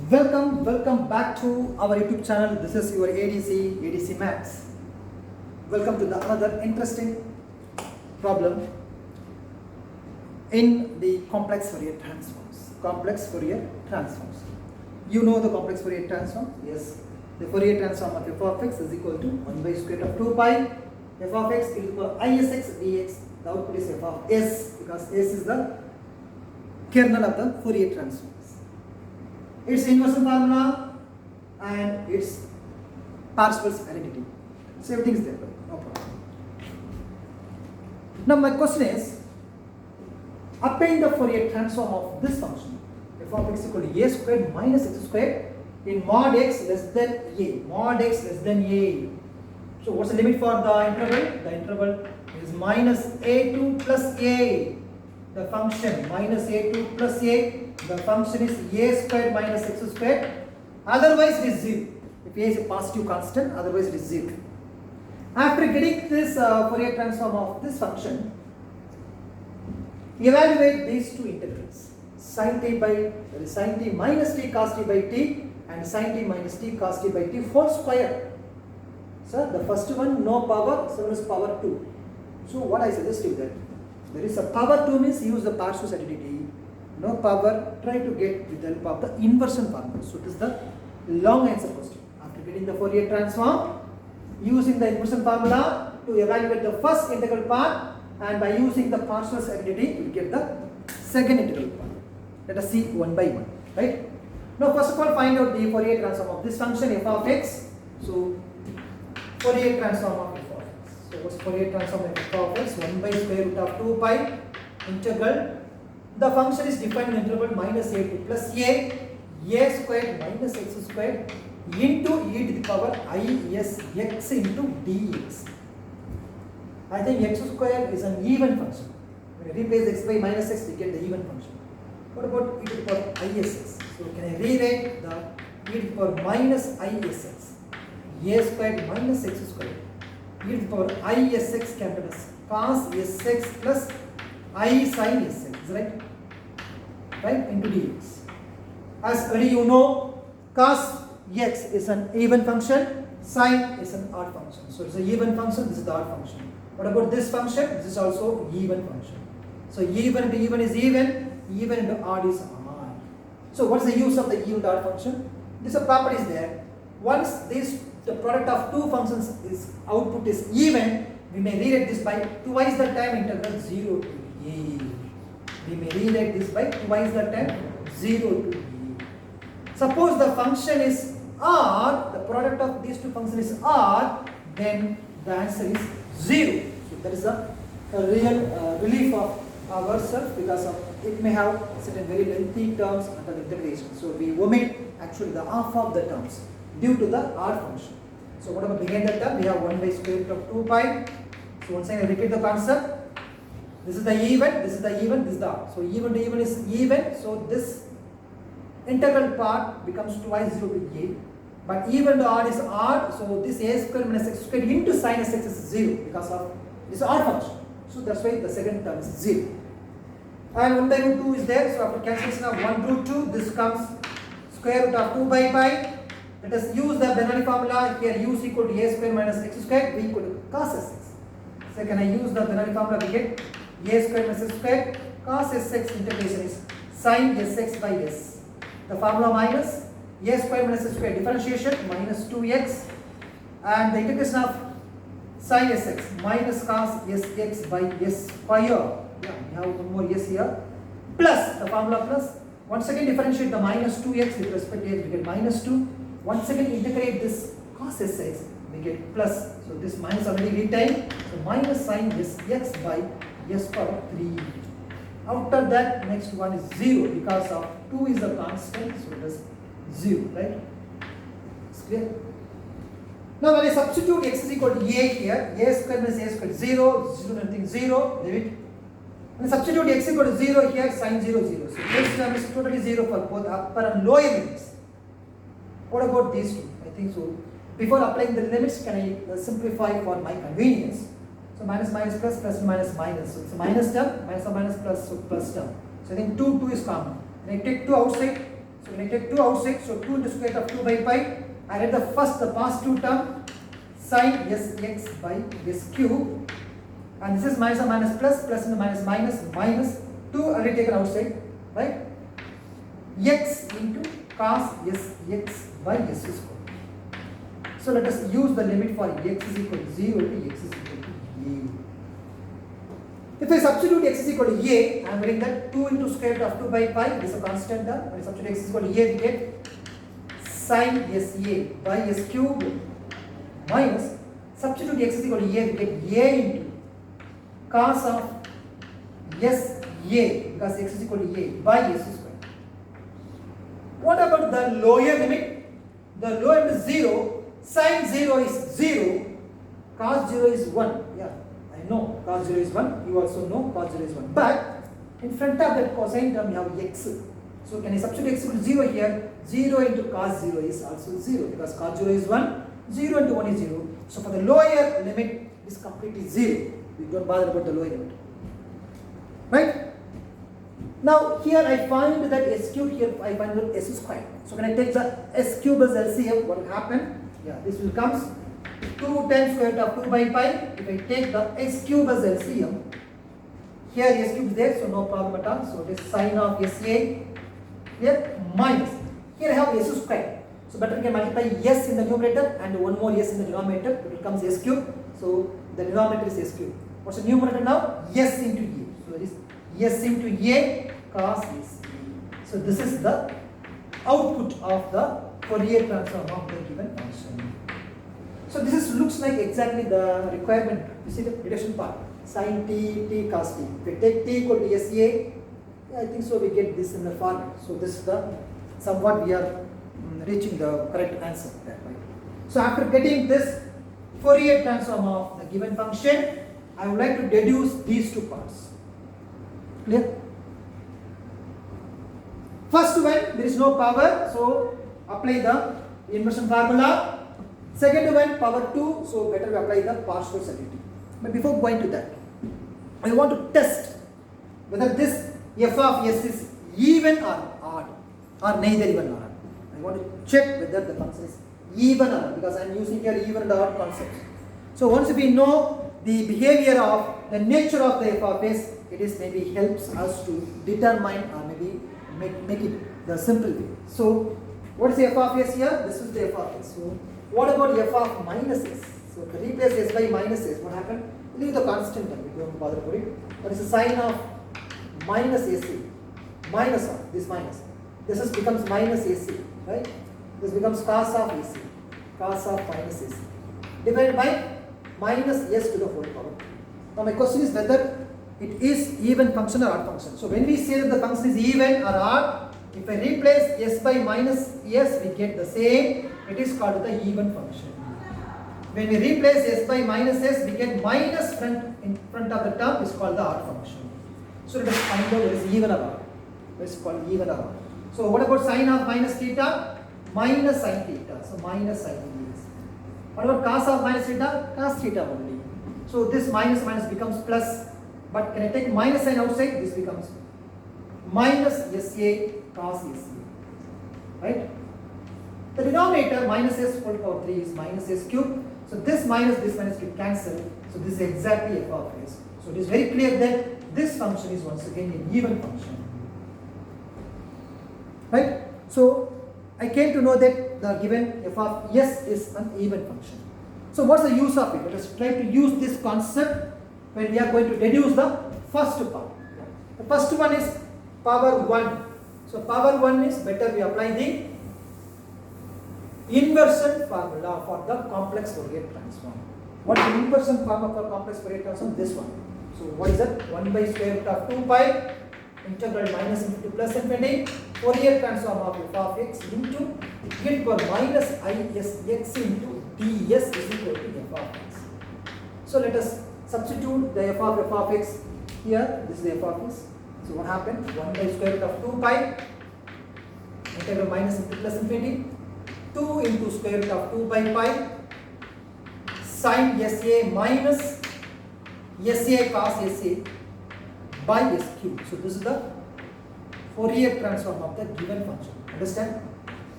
Welcome back to our YouTube channel. This is your ADC Maths. Welcome to the another interesting problem in the complex Fourier transforms. Complex Fourier transforms. You know the complex Fourier transform? Yes. The Fourier transform of f of x is equal to 1 by square root of 2 pi f of x is equal to isx dx. The output is f of s because s is the kernel of the Fourier transforms. Its inversion formula and its Parseval's identity. So everything is there, no problem. Now my question is, obtain the Fourier transform of this function f of x equal to a squared minus x squared in mod x less than a. Mod x less than a. So what's the limit for the interval? The interval is minus a2 plus a. The function minus a2 plus a. The function is a squared minus x squared. Otherwise it is 0. If a is a positive constant, otherwise it is 0. After getting this Fourier transform of this function, evaluate these two integrals. Sin t minus t cos t by t and sin t minus t cos t by t whole square. So the first one no power, second is power 2. So what I suggest is that there is a power 2 means use the Parseval's identity. No power, try to get with the help of the inversion formula. So this is the long answer question. After getting the Fourier transform, using the inversion formula to evaluate the first integral part, and by using the Parseval's identity, you will get the second integral part. Let us see one by one. Right? Now first of all, find out the Fourier transform of this function f of x. So Fourier transform of f of x. So what's Fourier transform of f of x? 1 by square root of 2 pi integral. The function is defined in interval minus a2 plus a squared minus x squared into e to the power is x into dx. I think x squared is an even function. When I replace x by minus x, we get the even function. What about e to the power isx? So can I rewrite the e to the power minus isx? A squared minus x squared. E to the power isx can be cos sx plus I sin sx, right? Right, into dx. As already you know, cos x is an even function, sin is an odd function. So it's an even function, this is the odd function. What about this function? This is also even function. So even into even is even into odd is odd. So what's the use of the even to odd function? This property is there. Once the product of two functions is output is even, we may rewrite this by twice the time integral 0 to a. We may rewrite this by twice the time 0 to a. Suppose the function is odd, the product of these two functions is odd, then the answer is 0. So that is a real relief of ourselves because of it may have certain very lengthy terms under the integration. So we omit actually the half of the terms due to the odd function. So what about behind that term? We have 1 by square root of 2 pi. So once again I repeat the concept. This is the even, this is the even, this is the odd. So even to even is even. So this integral part becomes twice 0 to a. But even to odd is odd. So this a square minus x square into sin sx is 0 because of this odd function. So that's why the second term is 0. And 1 by root 2 is there. So after cancellation of 1 root 2, this comes square root of 2 by pi. Let us use the Bernoulli formula. Here u is equal to a square minus x square, v equal to cos sx. So can I use the Bernoulli formula? We get a square minus x square cos sx integration is sin sx by s. The formula minus a square minus x square differentiation minus 2x and the integration of sin sx minus cos sx by s square. Yeah, we have one more s here. Plus the formula plus. Once again differentiate the minus 2x with respect to x, we get minus 2. Once again integrate this cos sx, we get plus. So this minus already retained. So minus sin sx by s power 3. After that, next one is 0 because of 2 is a constant, so it is 0, right? It's clear? Now when I substitute x is equal to a here, a square minus a square 0, 0 nothing 0, leave it. When I substitute x equal to 0 here, sin 0, 0. So this term is totally 0 for both upper and lower limits. What about these two? I think so. Before applying the limits, can I simplify for my convenience? So minus minus plus plus minus minus. So it's a minus term, minus or minus plus, so plus term. So I think 2 is common. And I take 2 outside. So So when I take 2 outside, so 2 into square root of 2 by pi, I write the positive term sin sx by s cube, and this is minus and minus plus, plus and minus minus, minus 2 already taken outside, right? X into cos sx by s square. So let us use the limit for x is equal to 0 to x is equal to a. If I substitute x is equal to a, I am getting that 2 into square root of 2 by pi, this is a constant term. When I substitute x is equal to a, we get sin sa by s cube minus, substitute x is equal to a, we get a into cos of s a, because x is equal to a, by s square. What about the lower limit? The lower limit is 0. Sin 0 is 0, cos 0 is 1. Yeah, I know cos 0 is 1, you also know cos 0 is 1. But in front of that cosine term you have x. So can I substitute x equal to 0 here? 0 into cos 0 is also 0, because cos 0 is 1, 0 into 1 is 0. So for the lower limit, it is completely 0. We don't bother about the lower limit. Right? Now here I find that s cube, here I find that s square. So when I take the s cube as LCM, what will happen? Yeah, this will comes 2 times square root of 2 by pi. If I take the s cube as LCM, here s cube is there, so no problem at all. So it is sin of sa here minus. Here I have s square. So better we can multiply s in the numerator and one more s in the denominator. It becomes s cube. So the denominator is s cube. What's the numerator now? S into a. So it is s into a cos s. So this is the output of the Fourier transform of the given function. So this is, looks like exactly the requirement. You see the reduction part, sin t cos t. If we take t equal to sa, yeah, I think so we get this in the format. So this is the somewhat we are reaching the correct answer there, right? So after getting this Fourier transform of the given function, I would like to deduce these two parts. Clear? First one, there is no power, so apply the inversion formula. Second one, power 2, so better we apply the partial solidity. But before going to that, I want to test whether this f of s is even or odd, or neither even or odd. I want to check whether the function is even or odd, because I am using here even and odd concepts. So once we know the behavior of the nature of the f of s, it is maybe helps us to determine or maybe make it the simple way. So what is the f of s here? This is the f of s. So what about f of minus s? So if I replace s by minus s, what happened? Leave the constant term, we don't bother about it. What is the sign of minus ac? Minus of this minus. This is becomes minus ac, right? This becomes cos of ac, cos of minus ac, divided by minus s to the whole power. Now my question is whether it is even function or odd function. So when we say that the function is even or odd, if I replace s by minus s, we get the same. It is called the even function. When we replace s by minus s, we get minus in front of the term, is called the odd function. So let us find out what is even or odd. It is called even or odd. So what about sin of minus theta? Minus sin theta. So minus sin theta. What about cos of minus theta? Cos theta only. So this minus becomes plus. But can I take minus sign outside? This becomes minus sa cos sa. Right? The denominator minus s whole power 3 is minus s cube. So this minus will cancel. So this is exactly f of s. So it is very clear that this function is once again an even function. Right? So I came to know that the given f of s is an even function. So what's the use of it? Let us try to use this concept when we are going to deduce the first part. The first one is power 1. So power 1 is better we apply the inversion formula for the complex Fourier transform. What is the inversion formula for complex Fourier transform? This one. So what is that? 1 by square root of 2 pi integral minus infinity to plus infinity Fourier transform of f of x into e power minus isx into ds is equal to f of x. So let us substitute the f of x here. This is the f of x. So what happened? 1 by square root of 2 pi integral minus infinity plus infinity 2 into square root of 2 by pi sin sa minus sa cos sa by s cube. So this is the Fourier transform of the given function. Understand?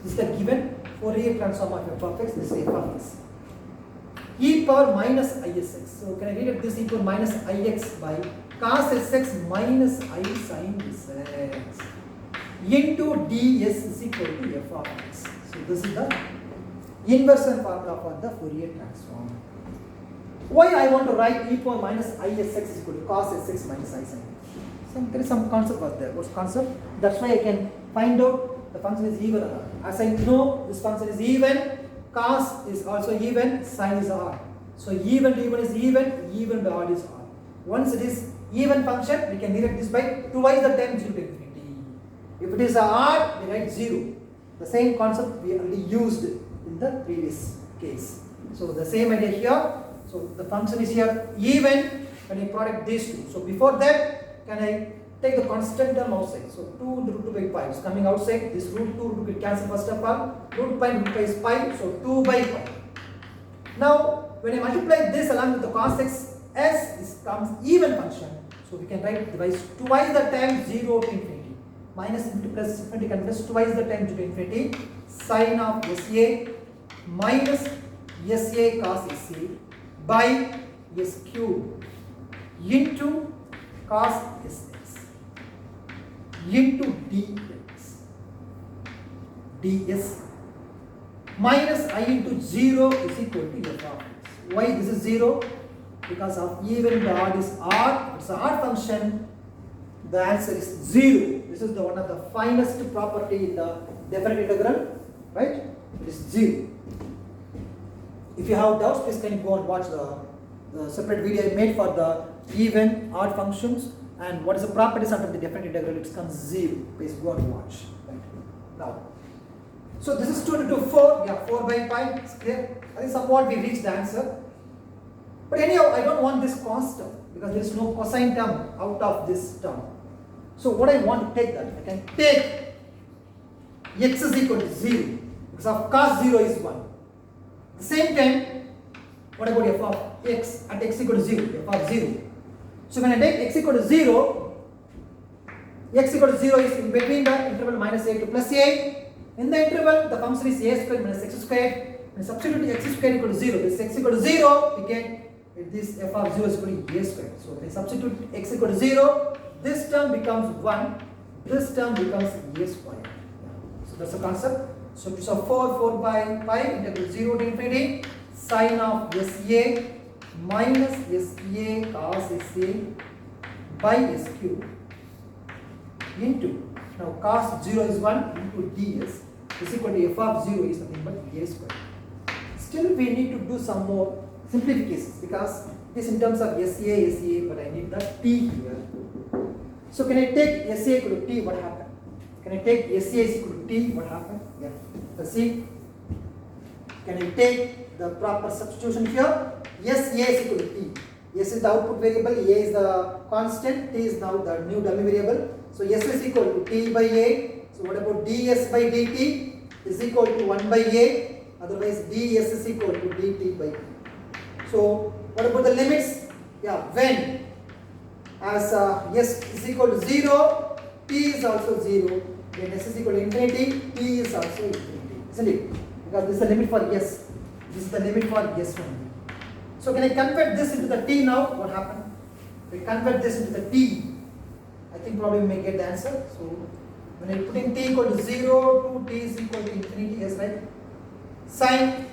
This is the given Fourier transform of f of x. This is f of x. E power minus isx. So can I read it? This e power minus ix by cos sx minus I sin sx into ds is equal to f of x. So this is the inversion formula for the Fourier transform. Why I want to write e power minus isx is equal to cos sx minus I sin. So there is some concept was there. What's concept? That's why I can find out the function is even or odd. As I know this function is even, cos is also even, sin is odd. So even to even is even to odd is odd. Once it is even function, we can rewrite this by twice the time 0 to infinity. If it is odd, we write 0. The same concept we already used in the previous case. So the same idea here. So the function is here even when you product these two. So before that, can I take the constant term outside? So 2 into root 2 by pi is coming outside. This root 2 root will cancel first of all. Root pi is pi. So 2 by pi. Now when I multiply this along with the cos x, s this comes even function. So we can write twice the time 0 to infinity. Minus into plus infinity can plus twice the time 0 to infinity. Sin of sa minus sa cos sa by s cube into cos sx into ds minus I into 0 is equal to f of x. Why this is 0? Because of even the odd is odd. It's an odd function. The answer is 0. This is the one of the finest property in the definite integral, right? It is 0. If you have doubts, please can you go and watch the separate video I made for the even odd functions and what is the properties under the definite integral. It comes 0. Please go and watch. Right? Now, so this is 2 into 4. Yeah, 4 by pi. It's clear. I think somewhat we reached the answer. But anyhow, I don't want this constant because there is no cosine term out of this term. So what I want to take that, I can take x is equal to 0 because of cos 0 is 1. At the same time, what about f of x at x equal to 0? F of 0. So when I take x equal to 0, x equal to 0 is in between the interval minus a to plus a. In the interval, the function is a squared minus x squared. When substitute x squared equal to 0, this x equal to 0, we get this f of 0 is equal to a squared. So when I substitute x equal to 0, this term becomes 1, this term becomes a squared. So that's the concept. So 4 by pi integral 0 to infinity sin of sa minus sa cos sa by s cube into, now cos 0 is 1 into ds is equal to f of 0 is nothing but a squared. Still we need to do some more simplifications because it is in terms of sa, but I need the t here. So can I take sa equal to t? What happened? Can I take sa is equal to t? What happened? Yeah. Let's see. Can I take the proper substitution here? Yes, a is equal to t. S is the output variable, a is the constant, t is now the new dummy variable. So s is equal to t by a. So what about ds by dt is equal to 1 by a. Otherwise ds is equal to dt by t. So what about the limits? Yeah, when as s is equal to 0, t is also 0. When s is equal to infinity, t is also infinity, isn't it? Because this is the limit for s. This is the limit for s only. So can I convert this into the t now? What happened? We convert this into the t. I think probably we may get the answer. So when I put in t equal to 0 to t is equal to infinity, yes, right? Sin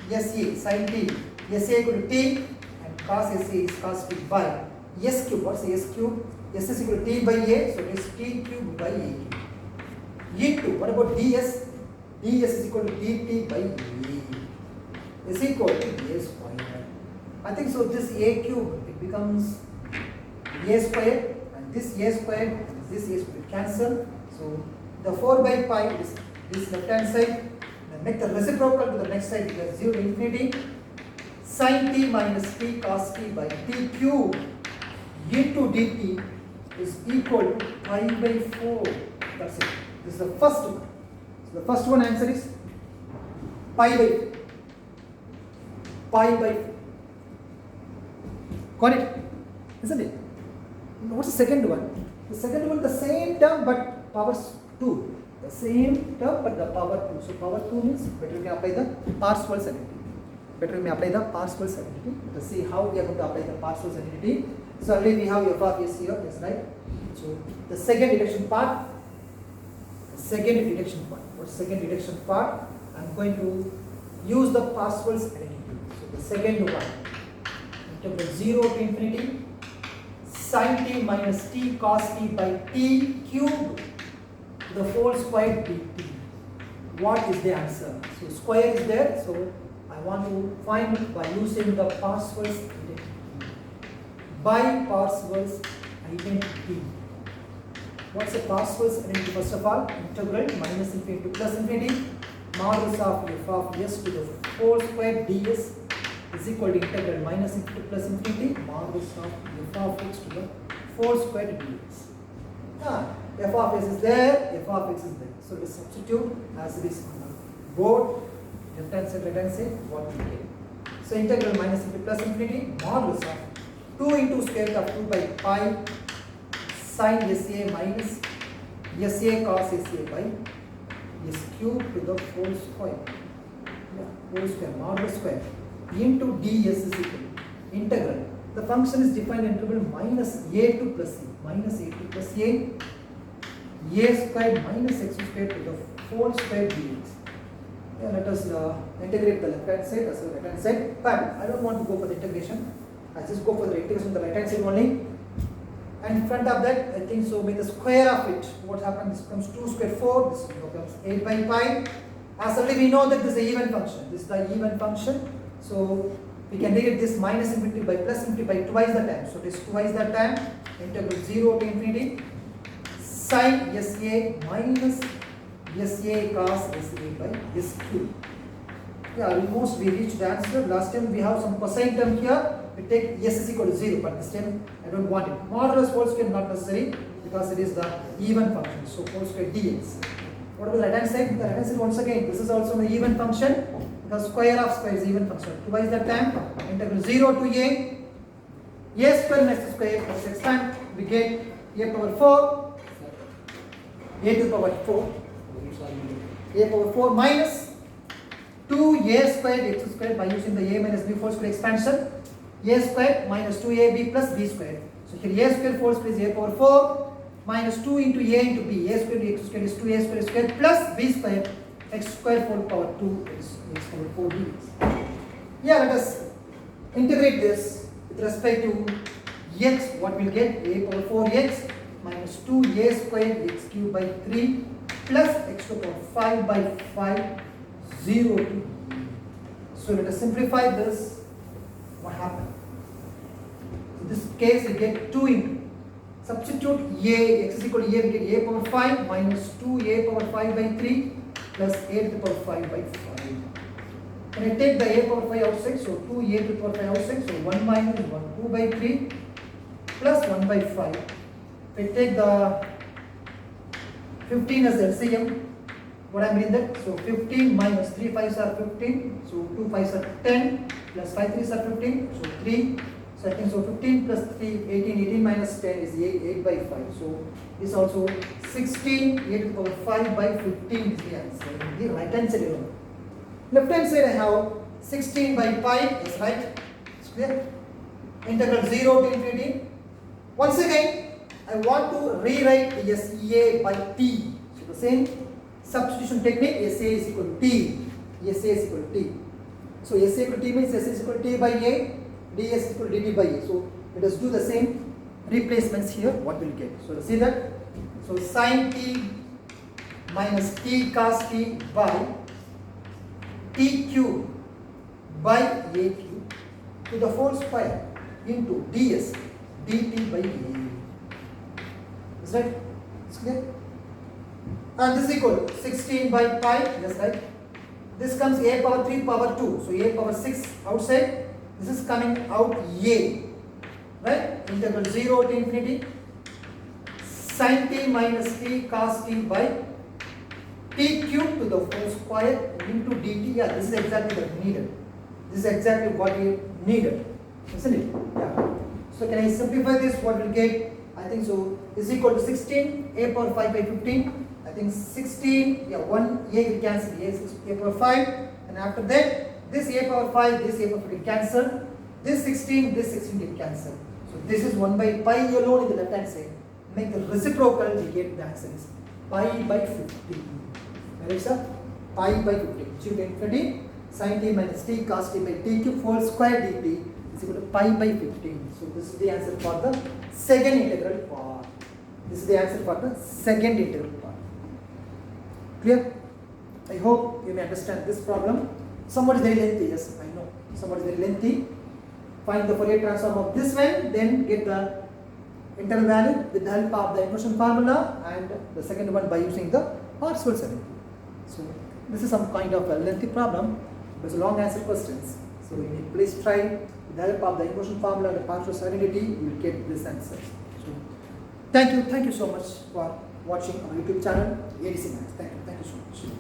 sin t, sa equal to t and cos sa is cos t by s cube. What's s cube? S is equal to t by a, so it is t cube by a cube. Into, what about ds? ds is equal to dt by a is equal to a squared. I think so this a cube, it becomes a squared and this a squared and this a squared cancel. So the 4 by pi is this left hand side. Then make the reciprocal to the next side because 0 to infinity. Sin t minus t cos t by t cube into dt is equal to pi by 4. That's it. This is the first one. So the first one answer is pi by 4. Pi by 4. Got it? Isn't it? What's the second one? The second one, the same term, but power 2. The same term but the power 2. So power 2 means better we apply the Parseval's identity. Better we apply the Parseval's identity. Let's see how we are going to apply the Parseval's identity. So already we have f of s here, yes, right? So the second deduction part. What's second deduction part? I'm going to use the Parseval's identity. So the second one, integral 0 to infinity sin t minus t cos t by t cubed to the whole square dt. What is the answer? So square is there, so I want to find it by using the Parseval's identity. By Parseval's identity. What's the Parseval's identity? First of all, integral minus infinity to plus infinity modulus of f of s to the whole square ds is equal to integral minus infinity to plus infinity modulus of f of x to the whole square dx. F of s is there, f of x is there. So we substitute as it is on the board, left hand side, what we get. So integral minus infinity plus infinity modulus of 2 into square root of 2 by pi sin sa minus sa cos sa by s cube to the whole square. Whole square, modulus square into ds is equal to integral. The function is defined integral minus a to plus a, minus a to plus a squared minus x squared to the whole square dx. Let us integrate the left hand side as well as right hand side. But I don't want to go for the integration. I just go for the integration on the right hand side only. And in front of that, I think so with the square of it, what happens? This becomes 2 square 4, this becomes 8 by pi. As already we know that this is an even function. This is the even function. So we can negate this minus infinity by plus infinity by twice the time. So it is twice the time. Integral 0 to infinity sin sa minus sa cos sa by s cube. Yeah, almost we reached the answer. Last time we have some cosine term here. We take s is equal to 0, but this time I don't want it. Modulus whole square not necessary because it is the even function. So whole square dx. What about the right hand side? The right hand side once again, this is also an even function because square of square is even function. Twice the time. Integral 0 to a square minus square plus expand. We get a power 4, a to the power 4, a power 4 minus 2a squared x squared by using the a minus b whole square expansion. A squared minus 2ab plus b squared. So here a squared whole square is a power 4 minus 2 into a into b. A squared x squared is 2a squared squared plus b squared x squared whole power 2 x power 4 dx. Yeah, let us integrate this with respect to x. What we'll get? A power 4x minus 2a squared x cubed by 3 plus x to the power 5 by 5 0 to. So let us simplify this. What happened? In this case we get 2 into substitute a, x is equal to a, we get a power 5 minus 2a power 5 by 3 plus a to the power 5 by 5. When I take the a power 5 outside, so 2a to the power 5 outside, so 1 minus 1 2 by 3 plus 1 by 5. If I take the 15 as LCM, what I mean that? So 15 minus 3 5s are 15, so 2 5s are 10 plus 5 3s are 15, so 3. So I think so 15 plus 3, 18, 18 minus 10 is 8 by 5. So this also 16, 8 to the power 5 by 15 is the answer. The right hand side alone. Left hand side I have 16 by pi, is right? It's clear? Integral 0 to infinity. Once again, I want to rewrite SA by T. So the same substitution technique, SA is equal to T. SA is equal to T. So SA equal to T means SA is equal to T by A, ds is equal to dt by A. So let us do the same replacements here. What will get? So see that? So sin t minus t cos t by t cube by a cube to the whole square into ds dt by a. Is that? It's clear? And this is equal to 16 by pi. That's right. This comes a power 3 power 2. So a power 6 outside. This is coming out a. Right? Integral 0 to infinity. Sin t minus t cos t by t cube to the whole square into dt. Yeah, this is exactly what we needed. This is exactly what we needed. Isn't it? Yeah. So can I simplify this? What will get? I think so, is equal to 16 a power 5 by 15. I think 16, yeah, 1 a will cancel, a power 5, and after that, this a power 5, this a power 5 will cancel, this 16 will cancel. So this is 1 by pi alone in the left hand side. Make the reciprocal, we get the answer is pi by 15. Right, sir? Pi by 15. So you get infinity sin t minus t cos t by t cube whole square dt is equal to pi by 15. So this is the answer for the second integral part. This is the answer for the second integral part. Clear? I hope you may understand this problem. Somewhat is very lengthy, yes, I know. Somewhat is very lengthy. Find the Fourier transform of this one, then get the internal value with the help of the equation formula, and the second one by using the Parseval's theorem. So this is some kind of a lengthy problem. It's a long answer questions. So you need please try with the help of the equation formula and the Parseval's identity, you will get this answer. So thank you so much for watching our YouTube channel ADC Maths. Thank you so much.